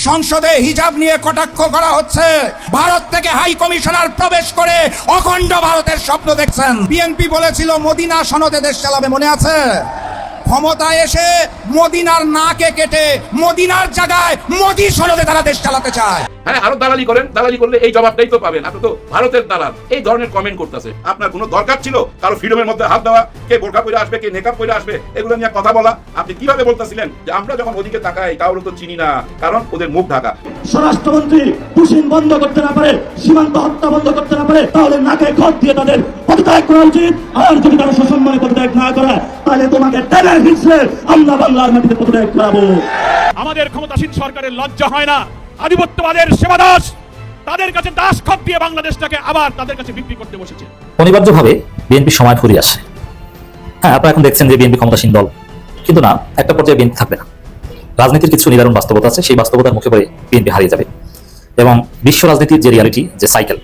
সংসদে হিজাব নিয়ে কটাক্ষ করা হচ্ছে। ভারত থেকে হাই কমিশনার প্রবেশ করে অখণ্ড ভারতের স্বপ্ন দেখছেন। বিএনপি বলেছিল মদিনা সনদে দেশ চালাবে, মনে আছে? ক্ষমতায় এসে মদিনার নাকে কেটে মদিনার জায়গায় মোদি সনদে তারা দেশ চালাতে চায়। হ্যাঁ, আরো দালালি করেন, দালালি করলে এই জবাবটাই তো পাবেন। আপনি তো ভারতের দালাল। এই ধরনের কমেন্ট করতেছে। আপনার কোনো দরকার ছিল কারো ফ্রিডমের মধ্যে হাত দেওয়া? কে বোরকা পরে আসবে, কে নেকাব পরে আসবে, এগুলো নিয়ে কথা বলা? আপনি কিভাবে বলতেছিলেন যে আমরা যখন ওদিকে তাকাই কারো তো চিনি না, কারণ ওদের মুখ ঢাকা? স্বরাষ্ট্রমন্ত্রী পুশিন বন্ধ করতে না পারে, সীমান্ত হত্যা বন্ধ করতে না পারে, তাহলে নাকে খত দিয়ে তাদের পদত্যাগ করা উচিত। আর যদি তারা সসম্মানে পদত্যাগ না করে, তাহলে তোমাকে টেনে হিঁচড়ে আমরা বাংলার মাটিতে পদত্যাগ করাবো। আমাদের ক্ষমতাসীন সরকারের লজ্জা হয় না? আধিপত্যবাদের সেবাদাস তাদের কাছে দাস খত দিয়ে বাংলাদেশটাকে আবার তাদের কাছে বিক্রি করতে বসেছে। অনিবার্যভাবে বিএনপি সময় ফুরিয়ে আসে। হ্যাঁ, আপনারা এখন দেখছেন যে বিএনপি ক্ষমতাসীন দল, কিন্তু না, একটা পর্যায়ে বিএনপি থাকবে না। রাজনীতির কিছু নিদারুণ বাস্তবতা আছে, সেই বাস্তবতার মুখে পড়ে বিএনপি হারিয়ে যাবে এবং বিশ্ব রাজনীতির যে রিয়ালিটি, যে সাইকেল,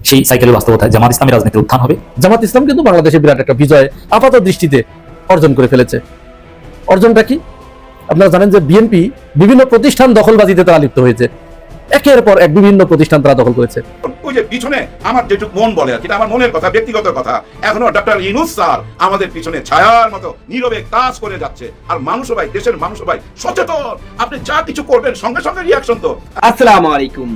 সেই সাইকেলের বাস্তবতায় জামাত ইসলামী রাজনীতির উত্থান হবে। জামাত ইসলাম কিন্তু বাংলাদেশে বিরাট একটা বিজয় আপাত দৃষ্টিতে অর্জন করে ফেলেছে। অর্জনটা কি? আপনারা জানেন যে বিএনপি বিভিন্ন প্রতিষ্ঠান দখলবাজিতে তারা লিপ্ত হয়েছে। একের পর এক বিভিন্ন প্রতিষ্ঠান তারা দখল করেছে। ওই যে পিছনে আমার যেটুকু মন বলে আর কি, আমার মনের কথা, ব্যক্তিগত কথা, এখনো ডক্টর ইউনূস স্যার আমাদের পিছনে ছায়ার মতো নীরবে কাজ করে যাচ্ছে। আর মানুষ ভাই, দেশের মানুষ ভাই সচেতন। আপনি যা কিছু করবেন সঙ্গে সঙ্গে রিয়াকশন তো। আসসালামু আলাইকুম।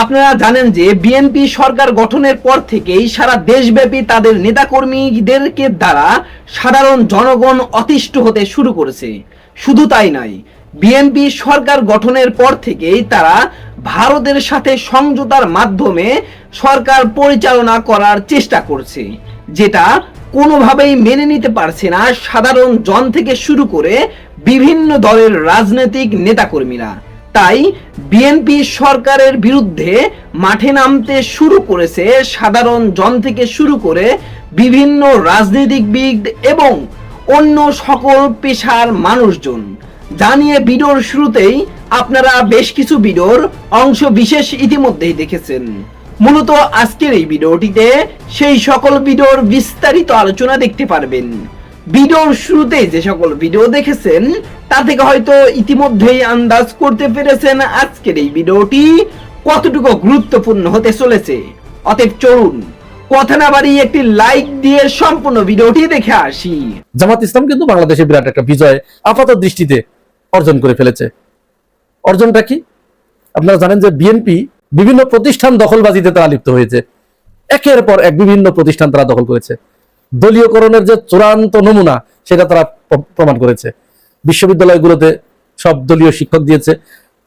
আপনারা জানেন যে বিএনপি সরকার গঠনের পর থেকেই সারা দেশব্যাপী তাদের নেতাকর্মীদেরকে দ্বারা সাধারণ জনগণ অতিষ্ঠ হতে শুরু করেছে। শুধু তাই নয়, বিএনপি সরকার গঠনের পর থেকেই তারা ভারতের সাথে সমঝোতার মাধ্যমে সরকার পরিচালনা করার চেষ্টা করছে, যেটা কোনোভাবেই মেনে নিতে পারছে না সাধারণ জন থেকে শুরু করে বিভিন্ন দলের রাজনৈতিক নেতাকর্মীরা। তাই বিএনপি সরকারের বিরুদ্ধে মাঠে নামতে শুরু করেছে সাধারণ জন থেকে শুরু করে বিভিন্ন রাজনীতিবিদ এবং অন্য সকল পেশার মানুষজন। জানিয়ে ভিডিওর শুরুতেই আপনারা বেশ কিছু ভিডিওর অংশ বিশেষ ইতিমধ্যেই দেখেছেন। মূলত আজকের এই ভিডিওটিতে সেই সকল ভিডিওর বিস্তারিত আলোচনা দেখতে পারবেন। ভিডিওর শুরুতে যে সকল ভিডিও দেখেছেন তা থেকে হয়তো ইতিমধ্যেই আন্দাজ করতে পেরেছেন আজকের এই ভিডিওটি কতটুকু গুরুত্বপূর্ণ হতে চলেছে। অতএব চলুন কথা না বাড়িয়ে একটি লাইক দিয়ে সম্পূর্ণ ভিডিওটি দেখে আসি। জামাত ইসলাম কিন্তু বাংলাদেশে বিরাট একটা বিজয় আপাত দৃষ্টিতে অর্জন করে ফেলেছে। অর্জনটা কি? আপনারা জানেন যে বিএনপি বিভিন্ন প্রতিষ্ঠান দখলবাজিতে তারা লিপ্ত হয়েছে। একের পর এক বিভিন্ন প্রতিষ্ঠান তারা দখল করেছে। দলীয়করণের যে চূড়ান্ত নমুনা সেটা তারা প্রমাণ করেছে। বিশ্ববিদ্যালয়গুলোতে সব দলীয় শিক্ষক দিয়েছে।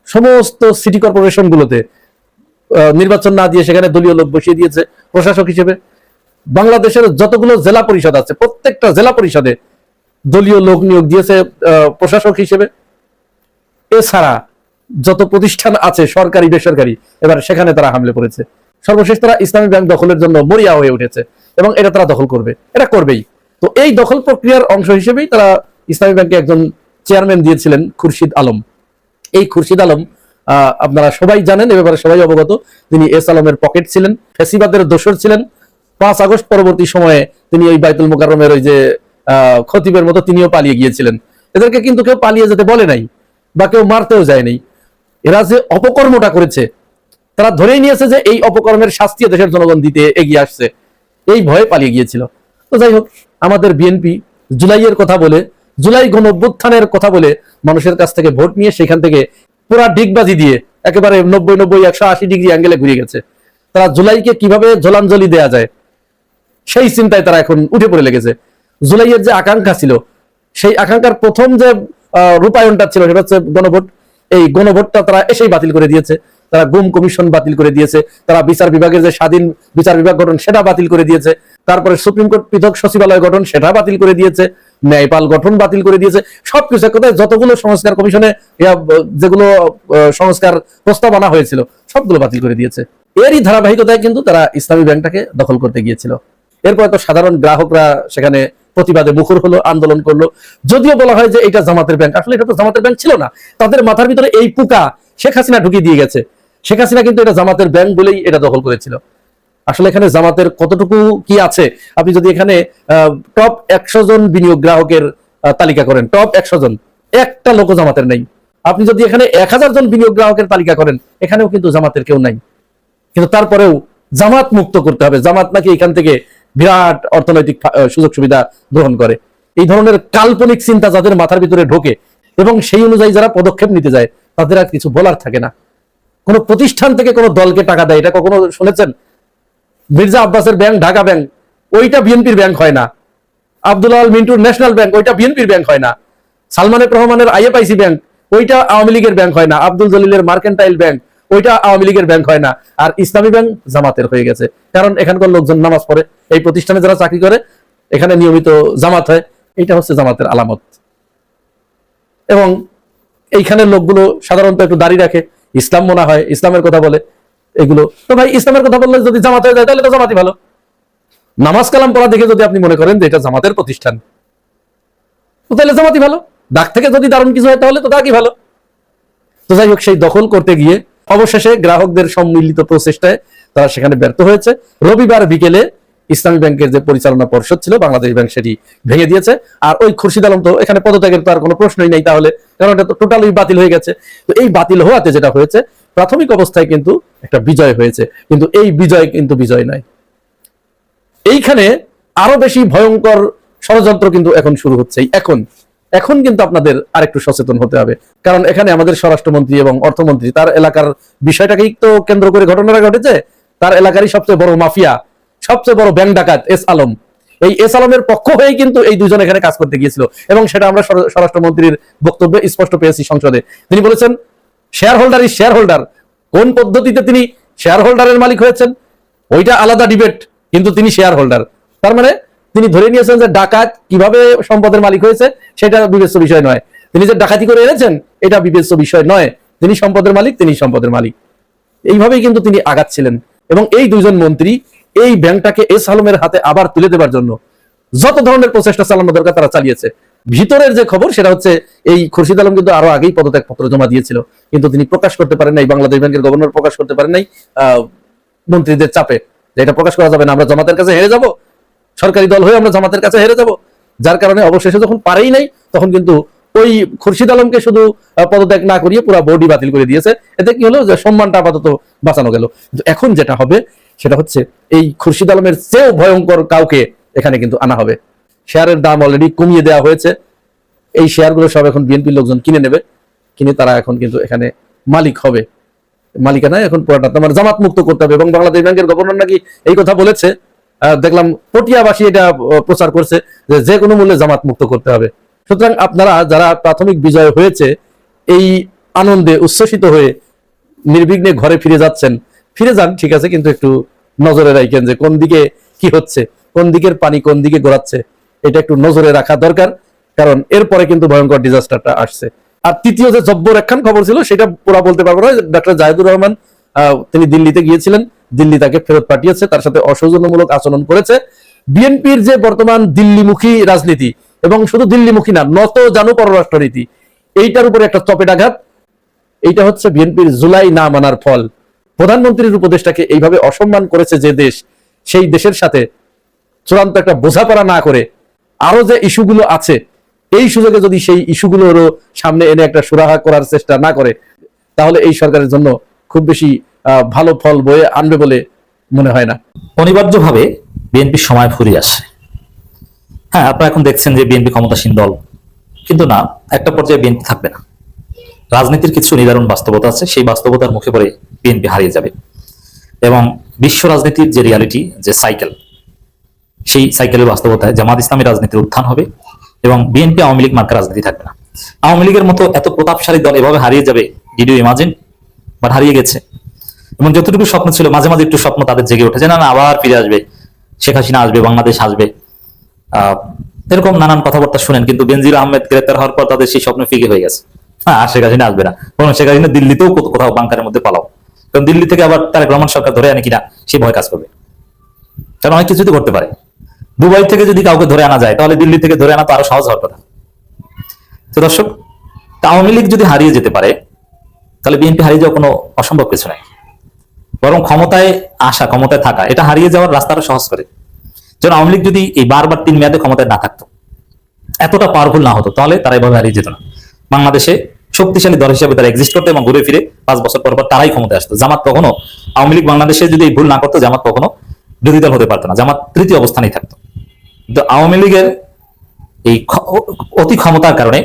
সমস্ত সিটি কর্পোরেশনগুলোতে নির্বাচন না দিয়ে সেখানে দলীয় লোক বসিয়ে দিয়েছে প্রশাসক হিসেবে। বাংলাদেশের যতগুলো জেলা পরিষদ আছে প্রত্যেকটা জেলা পরিষদে দলীয় লোক নিয়োগ দিয়েছে প্রশাসক হিসেবে। এছাড়া যত প্রতিষ্ঠান আছে সরকারি বেসরকারি, এবার সেখানে তারা হামলে পড়েছে। সর্বশেষ তারা ইসলামী ব্যাংক দখলের জন্য মরিয়া হয়ে উঠেছে এবং এটা তারা দখল করবে, এটা করবেই। তো এই দখল প্রক্রিয়ার অংশ হিসেবেই তারা ইসলামী ব্যাংকে একজন চেয়ারম্যান দিয়েছিলেন, খুরশিদ আলম। এই খুরশিদ আলম আপনারা সবাই জানেন, এ ব্যাপারে সবাই অবগত। তিনি এস আলমের পকেট ছিলেন, ফ্যাসিবাদের দোসর ছিলেন। 5 আগস্ট পরবর্তী সময়ে তিনি ওই বাইতুল মোকাররমের ওই যে খতিবের মতো তিনিও পালিয়ে গিয়েছিলেন। এদেরকে কিন্তু কেউ পালিয়ে যেতে বলে নাই বা কেউ মারতেও যায়নি। এরা যে অপকর্মটা করেছে তারা ধরেই নিয়েছে যে এই অপকর্মের শাস্তি দেশের জনগণ দিতে এগিয়ে আসছে, এই ভয়ে পালিয়ে গিয়েছিল। তো যাই হোক, আমাদের বিএনপি জুলাইয়ের কথা বলে, জুলাই গণঅভ্যুত্থানের কথা বলে মানুষের কাছ থেকে ভোট নিয়ে সেখান থেকে পুরা ডিগবাজি দিয়ে একেবারে 90, 180 ডিগ্রি অ্যাঙ্গেলে ঘুরে গেছে। তারা জুলাইকে কিভাবে জলাঞ্জলি দেয়া যায় সেই চিন্তায় তারা এখন উঠে পড়ে লেগেছে। জুলাইয়ের যে আকাঙ্ক্ষা ছিল, সেই আকাঙ্ক্ষার প্রথম যে রূপায়ণটা ছিল সেটা হচ্ছে গণভোট। এই গণভোটটা তারা এসেই বাতিল করে দিয়েছে। তারা গুম কমিশন বাতিল করে দিয়েছে। তারা বিচার বিভাগের যে স্বাধীন বিচার বিভাগ গঠন সেটা বাতিল করে দিয়েছে। তারপরে সুপ্রিম কোর্ট পৃথক সচিবালয় গঠন সেটা বাতিল করে দিয়েছে। ন্যায়পাল গঠন বাতিল করে দিয়েছে। সবকিছু এক কথায় যতগুলো সংস্কার কমিশনে যেগুলো সংস্কার প্রস্তাব আনা হয়েছিল সবগুলো বাতিল করে দিয়েছে। এরই ধারাবাহিকতায় কিন্তু তারা ইসলামী ব্যাংকটাকে দখল করতে গিয়েছিল। এরপর তো সাধারণ গ্রাহকরা সেখানে প্রতিবাদে মুখর হলো, আন্দোলন করলো। যদিও বলা হয় যে এটা জামাতের ব্যাংক, আসলে এটা তো জামাতের ব্যাংক ছিল না। তাদের মাথার ভিতরে এই পোকা শেখ হাসিনা ঢুকিয়ে দিয়ে গেছে। শেখ হাসিনা কিন্তু এটা জামাতের ব্যাংক বলেই এটা দখল করেছিল। আসলে এখানে জামাতের কতটুকু কি আছে, আপনি যদি এখানে টপ 100 জন বিনিয়োগ গ্রাহকের তালিকা করেন, টপ 100 জন, একটা লোক জামাতের নেই। আপনি যদি এখানে 1000 জন বিনিয়োগ গ্রাহকের তালিকা করেন, এখানেও কিন্তু জামাতের কেউ নাই। কিন্তু তারপরেও জামাত মুক্ত করতে হবে, জামাত নাকি এখান থেকে বিরাট অর্থনৈতিক সুযোগ সুবিধা গ্রহণ করে। এই ধরনের কাল্পনিক চিন্তা যাদের মাথার ভিতরে ঢোকে এবং সেই অনুযায়ী যারা পদক্ষেপ নিতে যায়, তাদের আর কিছু বলার থাকে না। কোন প্রতিষ্ঠান থেকে কোন দলকে টাকা দেয়, এটা কখনো শুনেছেন? মির্জা আব্বাসের ব্যাংক ঢাকা ব্যাংক, ওইটা বিএনপির ব্যাংক হয় না। আব্দুল মিন্টুর ন্যাশনাল ব্যাংক, ওইটা বিএনপির ব্যাংক হয় না। সালমানের রহমানের আইএফআইসি ব্যাংক, ওইটা আওয়ামী লীগের ব্যাংক হয় না। আব্দুল জলিলের মার্কেন্টাইল ব্যাংক, ওইটা আওয়ামী লীগের ব্যাংক হয় না। আর ইসলামী ব্যাংক জামাতের হয়ে গেছে, কারণ এখানকার লোকজন নামাজ পড়ে, এই প্রতিষ্ঠানে যারা চাকরি করে এখানে নিয়মিত জামাত হয়, এটা হচ্ছে জামাতের আলামত। এবং এইখানের লোকগুলো সাধারণত একটু দাড়ি রাখে, ইসলাম মনে হয়, ইসলামের কথা বলে এগুলো। তো ভাই, ইসলামের কথা বললে যদি জামাত হয়ে যায় তাহলে তো জামাতই ভালো। নামাজ কালাম পড়া দেখে যদি আপনি মনে করেন যে এটা জামাতের প্রতিষ্ঠান, তো তাহলে জামাতই ভালো। ডাক থেকে যদি দারুণ কিছু হয় তাহলে তো ডাকই ভালো। তো যাই হোক, সেই দখল করতে গিয়ে অবশেষে গ্রাহকদের সম্মিলিত প্রচেষ্টায় তারা সেখানে ব্যর্থ হয়েছে। রবিবার বিকেলে ইসলামী ব্যাংকের যে পরিচালনা পর্ষদ ছিল, বাংলাদেশ ব্যাংক, সেটি ভেঙে দিয়েছে। আর ওই খুরশিদ আলম তো এখানে পদত্যাগের তো আর কোনো প্রশ্নই নেই তাহলে, কারণ এটা তো টোটালি বাতিল হয়ে গেছে। তো এই বাতিল হওয়াতে যেটা হয়েছে, প্রাথমিক অবস্থায় কিন্তু একটা বিজয় হয়েছে, কিন্তু এই বিজয় কিন্তু বিজয় নয়। এইখানে আরো বেশি ভয়ঙ্কর ষড়যন্ত্র কিন্তু এখন শুরু হচ্ছে। এখন কিন্তু আপনাদের আরেকটু সচেতন হতে হবে, কারণ এখানে আমাদের স্বরাষ্ট্রমন্ত্রী এবং অর্থমন্ত্রী, তার এলাকার বিষয়টাকেই তো কেন্দ্র করে ঘটনাটা ঘটেছে। তার এলাকারই সবচেয়ে বড় মাফিয়া, সবচেয়ে বড় ব্যাংক ডাকাত এস আলম, এই এস আলমের পক্ষ হয়েই কিন্তু এই দুজন এখানে কাজ করতে গিয়েছিল। এবং সেটা আমরা স্বরাষ্ট্রমন্ত্রীর বক্তব্যে স্পষ্ট পেয়েছি সংসদে। তিনি বলেছেন share holder is share holder. কোন পদ্ধতিতে তিনি শেয়ার হোল্ডারের মালিক হয়েছেন ওইটা আলাদা ডিবেট, কিন্তু তিনি শেয়ার হোল্ডার। তার মানে তিনি ধরে নিয়েছেন যে ডাকাত কিভাবে সম্পদের মালিক হয়েছে সেটা বিবেচ্য বিষয় নয়, তিনি যে ডাকাতি করে এনেছেন এটা বিবেচ্য বিষয় নয়, তিনি সম্পদের মালিক, তিনি সম্পদের মালিক। এইভাবেই কিন্তু তিনি আগাচ্ছিলেন। এবং এই দুইজন মন্ত্রী এই ব্যাংকটাকে এস আলমের হাতে আবার তুলে দেবার জন্য যত ধরনের প্রচেষ্টা চালানো দরকার তারা চালিয়েছে। ভিতরের যে খবর সেটা হচ্ছে, এই খুরশিদ আলম কিন্তু আরো আগেই পদত্যাগ পত্র জমা দিয়েছিল, কিন্তু তিনি প্রকাশ করতে পারেন নাই, বাংলাদেশ ব্যাংকের গভর্নর প্রকাশ করতে পারেন নাই মন্ত্রীদের চাপে, যে এটা প্রকাশ করা যাবে না, আমরা জামাতের কাছে হেরে যাব, সরকারি দল হয়ে আমরা জামাতের কাছে হেরে যাব। যার কারণে অবশেষে যখন পারেই নাই, তখন কিন্তু ওই খুরশিদ আলমকে শুধু পদত্যাগ না করিয়ে পুরো বোর্ডই বাতিল করে দিয়েছে। এতে কি হলো, যে সম্মানটা আপাতত বাঁচানো গেল। কিন্তু এখন যেটা হবে সেটা হচ্ছে, এই খুরশিদ আলমের চেয়েও ভয়ঙ্কর কাউকে এখানে কিন্তু আনা হবে। শেয়ারের দাম অলরেডি কমিয়ে দেওয়া হয়েছে, এই শেয়ারগুলো সব এখন বিএনপির লোকজন কিনে নেবে, কিনে তারা এখন কিন্তু এখানে মালিক হবে। মালিকানায় এখন পুরোটা তোমার জামাত মুক্ত করতে হবে। এবং বাংলাদেশ ব্যাংকের গভর্নর নাকি এই কথা বলেছে, দেখলাম পটিয়াবাসী এটা প্রচার করছে, যে কোনো মূল্যে জামাত মুক্ত করতে হবে। সুতরাং আপনারা যারা প্রাথমিক বিজয় হয়েছে এই আনন্দে উচ্ছ্বসিত হয়ে নির্বিঘ্নে ঘরে ফিরে যাচ্ছেন, ফিরে যান, ঠিক আছে, কিন্তু একটু নজরে রাখেন যে কোন দিকে কি হচ্ছে, কোন দিকের পানি কোন দিকে গড়াচ্ছে, এটা একটু নজরে রাখা দরকার, কারণ এরপরে কিন্তু ভয়ঙ্কর ডিজাস্টারটা আসছে। আর তৃতীয় যে জব্বর একখান খবর ছিল সেটা পুরা বলতে পারবো না। ডক্টর জাহিদুর রহমান তিনি দিল্লিতে গিয়েছিলেন, দিল্লি তাকে ফেরত পাঠিয়েছে, তার সাথে অসৌজন্যমূলক আচরণ করেছে। বিএনপির যে বর্তমান দিল্লিমুখী রাজনীতি, এবং শুধু দিল্লিমুখী না, নত জানু পররাষ্ট্রনীতি, এইটার উপরে একটা চপেটাঘাত। এইটা হচ্ছে বিএনপির জুলাই না মানার ফল। প্রধানমন্ত্রীর উপদেষ্টাকে এইভাবে অসম্মান করেছে যে দেশ, সেই দেশের সাথে চূড়ান্ত একটা বোঝাপড়া না করে আরো যে ইস্যুগুলো আছে, এই সুযোগে যদি সেই ইস্যুগুলোরও সামনে এনে একটা সুরাহা করার চেষ্টা না করে, তাহলে এই সরকারের জন্য খুব বেশি ভালো ফল বয়ে আনবে বলে মনে হয় না। অনিবার্যভাবে বিএনপির সময় ফুরিয়ে আসে। হ্যাঁ, আপনারা এখন দেখছেন যে বিএনপি ক্ষমতাসীন দল, কিন্তু না, একটা পর্যায়ে বিএনপি থাকবে না। রাজনীতির কিছু নিদারুণ বাস্তবতা আছে, সেই বাস্তবতার মুখে পড়ে বিএনপি হারিয়ে যাবে। এবং বিশ্ব রাজনীতির যে রিয়ালিটি, যে সাইকেল, সেই সাইকেলের বাস্তবতায় জামাত ইসলামী রাজনীতির উত্থান হবে এবং বিএনপি আওয়ামী লীগ মার্কা রাজনীতি থাকবে না। আওয়ামী লীগের মতো এত প্রতাপশালী দল এভাবে হারিয়ে যাবে, ডিড ইউ ইমাজিন? বাট হারিয়ে গেছে। এবং যতটুকু স্বপ্ন ছিল, মাঝে মাঝে একটু স্বপ্ন তাদের জেগে উঠেছে, না না আবার ফিরে আসবে, শেখ হাসিনা আসবে, বাংলাদেশ আসবে, এরকম নানান কথাবার্তা শুনেন। কিন্তু বেনজির আহমেদ গ্রেপ্তার হওয়ার পর তাদের সেই স্বপ্ন ফিকে হয়ে গেছে। হ্যাঁ, শেখ হাসিনা আসবে না, বরং শেখ হাসিনা দিল্লিতেও কোথাও বাংকারের মধ্যে পালাও, কারণ দিল্লি থেকে আবার তারেক রহমান সরকার ধরে আনে কিনা সেই ভয় কাজ করবে, কারণ অনেক কিছুই করতে পারে। দুবাই থেকে যদি কাউকে ধরে আনা যায়, তাহলে দিল্লি থেকে ধরে আনা তো আরো সহজ হওয়ার কথা। তো দর্শক, আওয়ামী লীগ যদি হারিয়ে যেতে পারে, তাহলে বিএনপি হারিয়ে যাওয়া কোনো অসম্ভব কিছু নাই, বরং ক্ষমতায় আসা, ক্ষমতায় থাকা, এটা হারিয়ে যাওয়ার রাস্তা আরো সহজ করে। যেন আওয়ামী লীগ যদি এই বারবার 3 মেয়াদে ক্ষমতায় না থাকতো, এতটা পাওয়ারফুল না হতো, তাহলে তারা এভাবে হারিয়ে যেত না। বাংলাদেশে শক্তিশালী দল হিসেবে তারা এক্সিস্ট করতো এবং ঘুরে ফিরে 5 বছর পর পর তারাই ক্ষমতায় আসতো। জামাত কখনো, আওয়ামী লীগ বাংলাদেশে যদি এই ভুল না করতো, জামাত কখনো বিরোধী দল হতে পারতো না, জামাত তৃতীয় অবস্থানেই থাকতো। কিন্তু আওয়ামী লীগের এই অতি ক্ষমতার কারণে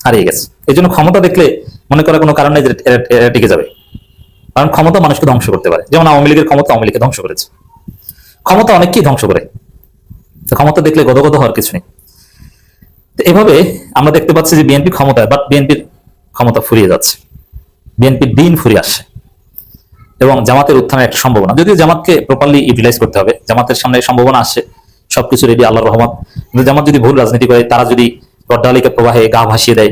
হারিয়ে গেছে। এই জন্য ক্ষমতা দেখলে মনে করার কোনো কারণ নেই যে এরা টিকে যাবে, কারণ ক্ষমতা মানুষকে ধ্বংস করতে পারে। যেমন আওয়ামী লীগের ক্ষমতা আওয়ামী লীগকে ধ্বংস করেছে, ক্ষমতা অনেককেই ধ্বংস করে। তো ক্ষমতা দেখলে গদগদ হওয়ার কিছু নেই। তো এভাবে আমরা দেখতে পাচ্ছি যে বিএনপি ক্ষমতায়, বাট বিএনপির ক্ষমতা ফুরিয়ে যাচ্ছে, বিএনপির দিন ফুরিয়ে আসছে এবং জামাতের উত্থানের একটা সম্ভাবনা, যদিও জামাতকে প্রপারলি ইউটিলাইজ করতে হবে, জামাতের সামনে সম্ভাবনা আসছে, সবকিছু রেডি, আল্লাহর রহমত। কিন্তু জামাত যদি ভুল রাজনীতি করে, তারা যদি পদ্মালিকা প্রবাহে গা ভাসিয়ে দেয়,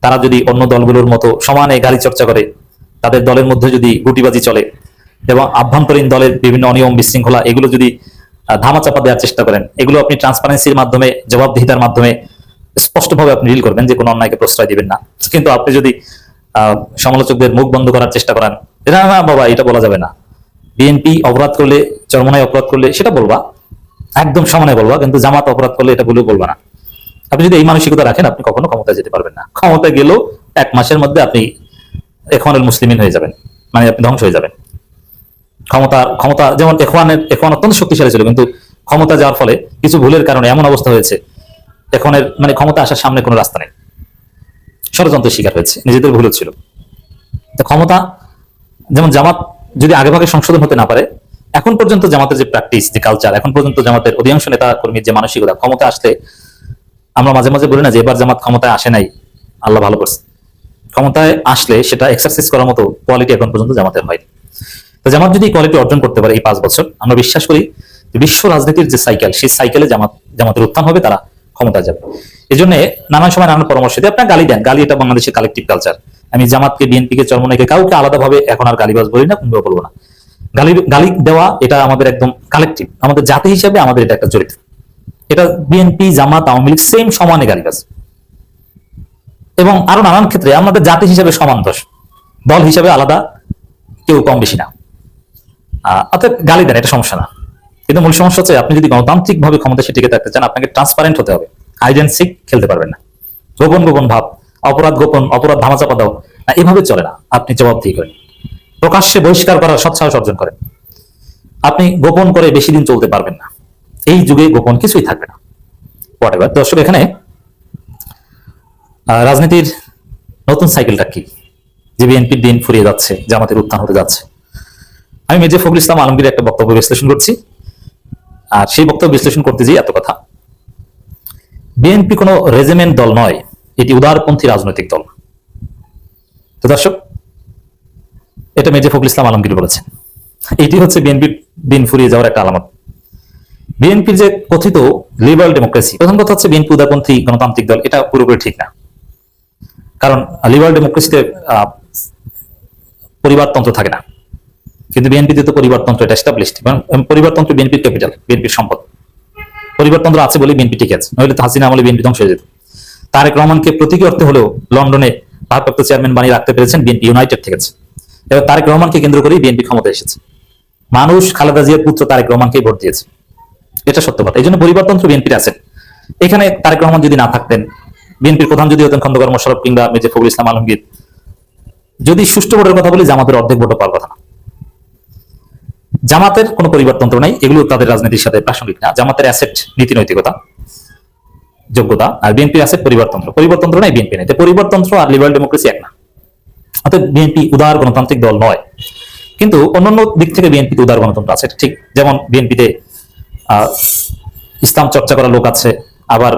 তারা যদি অন্য দলগুলোর মতো সমানে গাড়ি চর্চা করে, তাদের দলের মধ্যে যদি গুটিবাজি চলে এবং আভ্যন্তরীণ দলের বিভিন্ন অনিয়ম বিশৃঙ্খলা এগুলো যদি ধামাচাপা দেওয়ার চেষ্টা করেন, এগুলো আপনি ট্রান্সপারেন্সির মাধ্যমে, জবাবদিহিতার মাধ্যমে স্পষ্টভাবে আপনি ডিল করবেন যে কোনো অন্যায়কে প্রশ্রয় দিবেন না। কিন্তু আপনি যদি সমালোচকদের মুখ বন্ধ করার চেষ্টা করেন, না না বাবা এটা বলা যাবে না, বিএনপি অপরাধ করলে, চরমনায় অপরাধ করলে সেটা বলবা, একদম সমানে বলবা, কিন্তু জামাত অপরাধ করলে এটা বলেও বলবা না। আপনি যদি এই মানসিকতা রাখেন, আপনি কখনো ক্ষমতায় যেতে পারবেন না। ক্ষমতায় গেলেও 1 মাসের মধ্যে আপনি এখওয়ানুল মুসলিমিন হয়ে যাবেন, মানে আপনি ধ্বংস হয়ে যাবেন। ক্ষমতা যেমন এখওয়ান অত্যন্ত শক্তিশালী ছিল, কিন্তু ক্ষমতা যাওয়ার ফলে কিছু ভুলের কারণে এমন অবস্থা হয়েছে, এখনের মানে ক্ষমতা আসার সামনে কোনো রাস্তা নেই, ষড়যন্ত্রের শিকার হয়েছে, নিজেদের ভুল ছিল। তো ক্ষমতা যেমন জামাত যদি আগেভাগে সংশোধন হতে না পারে, এখন পর্যন্ত জামাতের যে প্র্যাকটিস, যে কালচার, এখন পর্যন্ত জামাতের অধিকাংশ নেতা কর্মীর যে মানসিকতা, ক্ষমতা আসলে আমরা মাঝে মাঝে বলি না যে এবার জামাত ক্ষমতায় আসে নাই, আল্লাহ ভালো করছে, ক্ষমতায় আসলে সেটা এক্সারসাইজ করার মতো কোয়ালিটি এখন পর্যন্ত জামাতের হয়নি। তো জামাত যদি কোয়ালিটি অর্জন করতে পারে এই 5 বছর, আমরা বিশ্বাস করি যে বিশ্ব রাজনীতির যে সাইকেল, সেই সাইকেলে জামাতের উত্থান হবে, তারা ক্ষমতায় যাবে। এই জন্য নানান সময় নানান পরামর্শ দিয়ে আপনার গালি দেন, গালি এটা বাংলাদেশের কালেকটিভ কালচার। আমি জামাতকে, বিএনপিকে, চরমনাইকে কাউকে আলাদাভাবে এখন আর গালিবাজ বলি না, কিংবা বলবো না। গালি দেওয়া এটা আমাদের একদম কালেকটিভ, আমাদের জাতি হিসাবে আমাদের এটা একটা চরিত্র। এটা বিএনপি, জামাত, আওয়ামী লীগ সেম সমানে গালিবাজ, এবং আরো নানান ক্ষেত্রে আমাদের জাতি হিসাবে সমান দোষ, দল হিসাবে আলাদা, কেউ কম বেশি না। অর্থাৎ গালি দেন, এটা সমস্যা না। কিন্তু মূল সমস্যা হচ্ছে আপনি যদি গণতান্ত্রিক ভাবে ক্ষমতায় টিকে থাকতে চান, আপনাকে ট্রান্সপারেন্ট হতে হবে, হাইড এন্ড সিক খেলতে পারবেন না। গোপন গোপন ভাব, অপরাধ গোপন, অপরাধ ধামাচাপা দাও না, এভাবে চলে না। আপনি জবাবদিহি করেন, প্রকাশ্যে বহিষ্কার করার সৎসাহস অর্জন করেন। আপনি গোপন করে বেশি দিন চলতে পারবেন না, এই যুগে গোপন কিছুই থাকবে না। হোয়াটএভার। দর্শক, এখানে রাজনীতির নতুন সাইকেলটা কি, যে বিএনপির দিন ফুরিয়ে যাচ্ছে, জামাতের উত্থান হতে যাচ্ছে। আমি মির্জা ফখরুল ইসলাম আলমগীর একটা বক্তব্য বিশ্লেষণ করছি, আর সেই বক্তব্য বিশ্লেষণ করতে যেয়ে এত কথা। বিএনপি কোনো রেজিমেন্ট দল নয়, এটি উদারপন্থী রাজনৈতিক দল। তো দর্শক, এটা মির্জা ফখরুল ইসলাম আলমগীর বলেছেন। এটি হচ্ছে বিএনপির দিন ফুরিয়ে যাওয়ার একটা আলামত। বিএনপির যে কথিত লিবারাল ডেমোক্রেসি, প্রথম কথা হচ্ছে বিএনপি উদারপন্থী গণতান্ত্রিক দল, এটা পুরোপুরি ঠিক না। কারণ লিবারাল ডেমোক্রেসিতে পরিবারতন্ত্র থাকে না, কিন্তু বিএনপিতে তো পরিবারতন্ত্র, এটা এস্টাবলিশড। পরিবারতন্ত্র বিএনপির ক্যাপিটাল, বিএনপির সম্পদ। পরিবারতন্ত্র আছে বলে বিএনপি টিকে আছে, নইলে তো হাসিনা আমলে বিএনপি ধ্বংস হয়ে যেত। তারেক রহমানকে প্রতীকী অর্থে হলেও লন্ডনে ভারপ্রাপ্ত চেয়ারম্যান বানিয়ে রাখতে পেরেছেন, বিএনপি ইউনাইটেড থেকেছে। এবার তারেক রহমানকে কেন্দ্র করেই বিএনপি ক্ষমতায় এসেছে। মানুষ খালেদা জিয়ার পুত্র তারেক রহমানকেই ভোট দিয়েছে, এটা সত্য কথা। এই জন্য পরিবারতন্ত্র বিএনপির আছে। এখানে তারেক রহমান যদি না থাকতেন, বিএনপির প্রধান যদি হতেন খন্দকার মোশাররফ কিংবা মির্জা ফখরুল ইসলাম আলমগীর, যদি সুষ্ঠু ভোটের কথা বলি, জামাতের অর্ধেক ভোটও পাওয়ার কথা না। জামাতের কোনো পরিবারতন্ত্র নাই, এগুলো তাদের রাজনীতির সাথে প্রাসঙ্গিক না। জামাতের অ্যাসেট নীতি নৈতিকতা, যোগ্যতা, আর বিএনপির অ্যাসেট পরিবারতন্ত্র। পরিবারতন্ত্র নাই, বিএনপি নাই। পরিবারতন্ত্র আর লিবারাল ডেমোক্রেসি এক না। অর্থাৎ বিএনপি উদার গণতান্ত্রিক দল নয়, কিন্তু অন্যান্য দিক থেকে বিএনপিতে উদার গণতন্ত্র আছে, ঠিক। যেমন বিএনপিতে ইসলাম চর্চা করা লোক আছে, আবার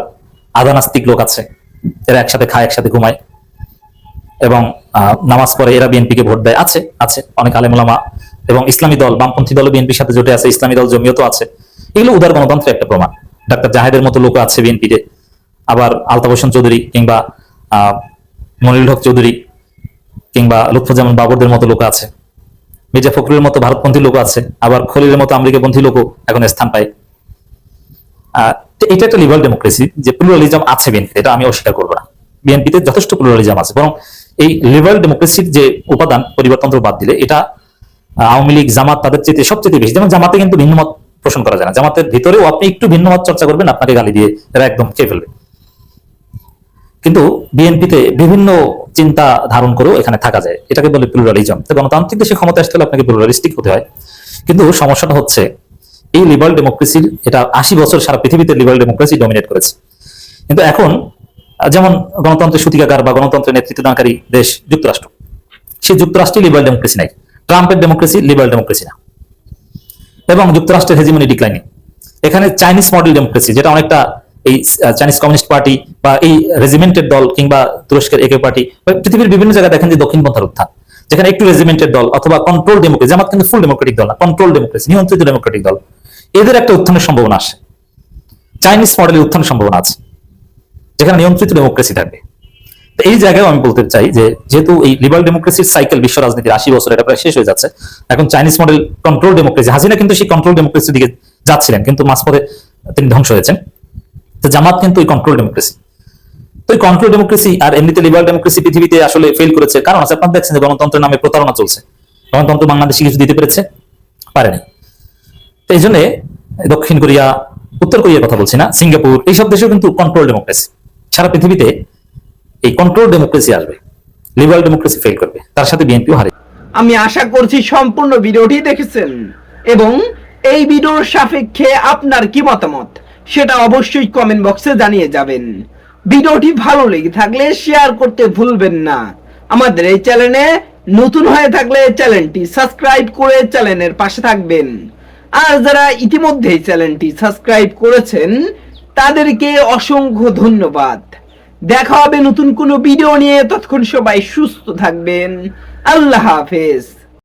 আধানাস্তিক লোক আছে, এরা একসাথে খায়, একসাথে ঘুমায় এবং নামাজ পড়ে, এরা বিএনপিকে ভোট দেয়। আছে আছে অনেক আলেম ওলামা এবং ইসলামী দল, বামপন্থী দল বিএনপির সাথে জোটে আছে, ইসলামী দল জমিয়তও আছে। এগুলো উদার গণতন্ত্রের একটা প্রমাণ। ডাক্তার জাহেদের মতো লোক আছে বিএনপিতে, আবার আলতাফ হোসেন চৌধুরী কিংবা মনিরুল হক চৌধুরী কিংবা লুৎফুজ্জামান বাবরদের মতো লোক আছে, মির্জা ফখরুলের মতো ভারতপন্থী লোক আছে, আবার খলিলের মতো আমেরিকাপন্থী লোকও এখন স্থান পায়। এটা একটা লিবারাল ডেমোক্রেসি, যে প্লুরালিজম আছে বিএনপিতে, এটা আমি অস্বীকার করবো না। বিএনপিতে যথেষ্ট প্লুরালিজম আছে, বরং এই লিবারাল ডেমোক্রেসির যে উপাদান, পরিবারতন্ত্র বাদ দিলে, এটা আওয়ামী লীগ, জামাত তাদের চেয়ে সবচেয়ে বেশি। যেমন জামাতে কিন্তু ভিন্নমত পোষণ করা যায় না, জামাতের ভিতরেও আপনি একটু ভিন্নমত চর্চা করবেন, আপনাকে গালি দিয়ে এরা একদম খেয়ে ফেলবে। কিন্তু বিএনপিতে বিভিন্ন চিন্তা ধারণ করেও এখানে থাকা যায়, এটাকে বলে প্লুরালিজম। তো গণতান্ত্রিক দেশে ক্ষমতা আসতে হলে আপনাকে প্লুরালিস্টিক হতে হয়। কিন্তু সমস্যাটা হচ্ছে এই লিবারাল ডেমোক্রেসির, এটা 80 বছর সারা পৃথিবীতে লিবারাল ডেমোক্রেসি ডমিনেট করেছে। কিন্তু এখন যেমন গণতন্ত্রের সূতিকাগার বা গণতন্ত্রের নেতৃত্ব দানকারী দেশ যুক্তরাষ্ট্র, সেই যুক্তরাষ্ট্রে লিবারাল ডেমোক্রেসি নাই। ট্রাম্পের ডেমোক্রেসি লিবারাল ডেমোক্রেসি না, এবং যুক্তরাষ্ট্রের হেজিমনি ডিক্লাইনিং। এখানে চাইনিজ মডেল ডেমোক্রেসি, যেটা অনেকটা এই চাইনিজ কমিউনিস্ট পার্টি বা এই রেজিমেন্টেড দল কিংবা তুরস্কের একে পার্টি বা পৃথিবীর বিভিন্ন জায়গায় দেখেন যে দক্ষিণপন্থার উত্থান, যেখানে একটু রেজিমেন্টেড দল অথবা কন্ট্রোল ডেমোক্রেসি, জামাত কিন্তু ফুল ডেমোক্রেটিক দল না, কন্ট্রোল ডেমোক্রেসি, নিয়ন্ত্রিত ডেমোক্রেটিক দল, এদের একটা উত্থানের সম্ভাবনা আসে। চাইনিজ মডেলের উত্থানের সম্ভাবনা আছে, যেখানে নিয়ন্ত্রিত ডেমোক্রেসি থাকবে। তো এই জায়গায় আমি বলতে চাই যে যেহেতু এই লিবারাল ডেমোক্রেসির সাইকেল বিশ্ব রাজনীতির 80 বছর এটা প্রায় শেষ হয়ে যাচ্ছে, এখন Chinese model control democracy, Hasina কিন্তু সেই কন্ট্রোল ডেমোক্রেসির দিকে যাচ্ছিলেন, কিন্তু মাঝপথে তিনি ধ্বংস হয়েছেন। তো জামাত কিন্তু ওই কন্ট্রোল ডেমোক্রেসি, তো এই কন্ট্রোল ডেমোক্রেসি আর এমনিতে লিবারাল ডেমোক্রেসি পৃথিবীতে আসলে ফেল করেছে। কারণ আছে, আপনারা দেখছেন যে গণতন্ত্রের নামে প্রতারণা চলছে। গণতন্ত্র বাংলাদেশে কিছু দিতে পেরেছে, পারেনি। তো এই জন্য দক্ষিণ কোরিয়া, উত্তর কোরিয়ার কথা বলছি না, সিঙ্গাপুর, এইসব দেশেও কিন্তু কন্ট্রোল ডেমোক্রেসি। সারা পৃথিবীতে এই কন্ট্রোল ডেমোক্রেসি আসবে, লিবারাল ডেমোক্রেসি ফেল করবে, তার সাথে বিএনপিও হারে। আমি আশা করছি সম্পূর্ণ ভিডিওটি দেখেছেন এবং এই ভিডিওর সাপেক্ষে আপনার কি মতামত সেটা অবশ্যই কমেন্ট বক্সে জানিয়ে যাবেন। ভিডিওটি ভালো লেগে থাকলে শেয়ার করতে ভুলবেন না। আমাদের এই চ্যানেলে নতুন হয়ে থাকলে চ্যানেলটি সাবস্ক্রাইব করে চ্যানেলের পাশে থাকবেন। আর যারা ইতিমধ্যেই চ্যানেলটি সাবস্ক্রাইব করেছেন তাদেরকে অসংখ্য ধন্যবাদ। দেখা হবে নতুন কোনো ভিডিও নিয়ে, ততক্ষণ সবাই সুস্থ থাকবেন। আল্লাহ হাফেজ।